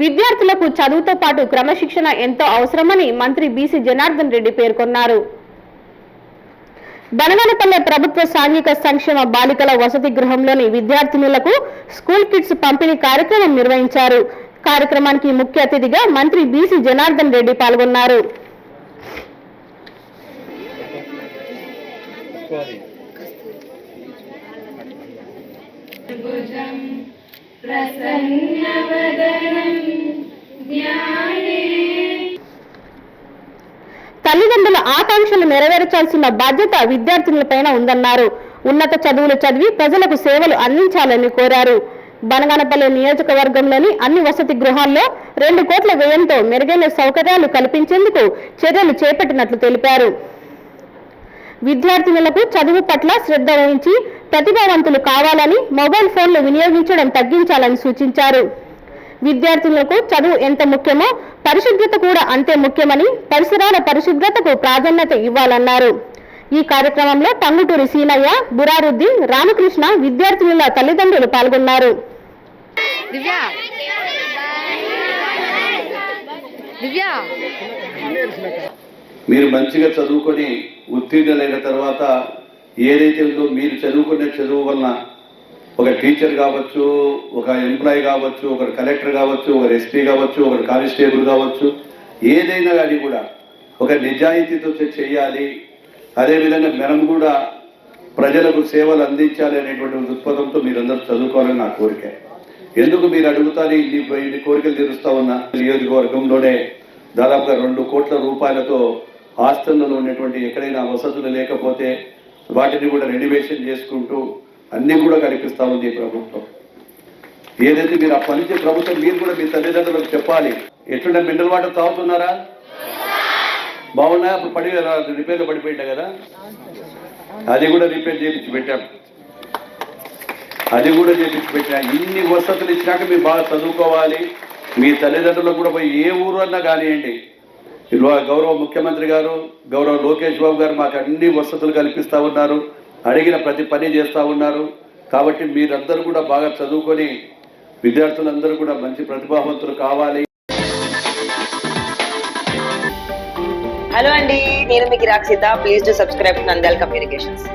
విద్యార్థులకు చదువుతో పాటు క్రమశిక్షణ ఎంతో అవసరమని మంత్రి బీసీ జనార్దన్ రెడ్డి పేర్కొన్నారు. బనగానపల్లె ప్రభుత్వ సాంఘిక సంక్షేమ బాలికల వసతి గృహంలోని విద్యార్థినులకు స్కూల్ కిట్స్ పంపిణీ కార్యక్రమం నిర్వహించారు. కార్యక్రమానికి ముఖ్య అతిథిగా మంత్రి బీసీ జనార్దన్ రెడ్డి పాల్గొన్నారు. తల్లిదండ్రుల ఆకాంక్షలు నెరవేర్చాల్సిన బాధ్యత విద్యార్థులపైన ఉందన్నారు. ఉన్నత చదువులు చదివి ప్రజలకు సేవలు అందించాలని కోరారు. బనగానపల్లె నియోజకవర్గంలోని అన్ని వసతి గృహాల్లో 2 కోట్ల వ్యయంతో మెరుగైన సౌకర్యాలు కల్పించేందుకు చర్యలు చేపట్టినట్లు తెలిపారు. విద్యార్థినులకు చదువు పట్ల శ్రద్ధ వహించి ప్రతిభావంతులు కావాలని, మొబైల్ ఫోన్లు వినియోగించడం తగ్గించాలని సూచించారు. విద్యార్థులకు చదువు ఎంత ముఖ్యమో పరిశుభ్రత కూడా అంతే ముఖ్యమని, పరిసరాల పరిశుభ్రతకు ప్రాధాన్యత ఇవ్వాలన్నారు. ఈ కార్యక్రమంలో టంగుటూరి సీనయ్య, బురారుద్దీన్, రామకృష్ణ, విద్యార్థినుల తల్లిదండ్రులు పాల్గొన్నారు. మీరు మంచిగా చదువుకొని ఉత్తీర్ణులైన తర్వాత ఏదైతే ఉందో మీరు చదువుకునే చదువు వలన ఒక టీచర్ కావచ్చు, ఒక ఎంప్లాయీ కావచ్చు, ఒక కలెక్టర్ కావచ్చు, ఒక ఎస్పీ కావచ్చు, ఒక కానిస్టేబుల్ కావచ్చు, ఏదైనా కానీ కూడా ఒక నిజాయితీతో చేయాలి. అదేవిధంగా మనం కూడా ప్రజలకు సేవలు అందించాలి అనేటువంటి దృక్పథంతో మీరందరూ చదువుకోవాలని నా కోరిక. ఎందుకు మీరు అడుగుతారు ఇన్ని కోరికలు తీరుస్తా ఉన్నా, నియోజకవర్గంలోనే దాదాపుగా 2 కోట్ల రూపాయలతో హాస్టల్లో ఉన్నటువంటి ఎక్కడైనా వసతులు లేకపోతే వాటిని కూడా రెనోవేషన్ చేసుకుంటూ అన్నీ కూడా కల్పిస్తూ ఉంది ప్రభుత్వం. ఏదైతే మీరు ఆ పనిచే ప్రభుత్వం మీరు కూడా మీ తల్లిదండ్రులకు చెప్పాలి. ఎట్లుంటే మినరల్ వాటర్ తాగుతున్నారా? బాగున్నాయా? అప్పుడు రిపేర్లు పడిపోయింటా కదా, అది కూడా రిపేర్ చేయించి పెట్టాం. ఇన్ని వసతులు ఇచ్చినాక మీరు బాగా చదువుకోవాలి. మీ తల్లిదండ్రులకు కూడా పోయి ఏ ఊరు అన్నా కానివ్వండి, గౌరవ ముఖ్యమంత్రి గారు, గౌరవ లోకేష్ బాబు గారు మాకు అన్ని వసతులు కల్పిస్తూ ఉన్నారు. అడిగిన ప్రతి పని చేస్తూ ఉన్నారు. కాబట్టి మీరందరూ కూడా బాగా చదువుకొని విద్యార్థులందరూ కూడా మంచి ప్రతిభావంతులు కావాలి. హలో అండి, నేను మీకు Rakshitha. Please to subscribe Nandyal communications.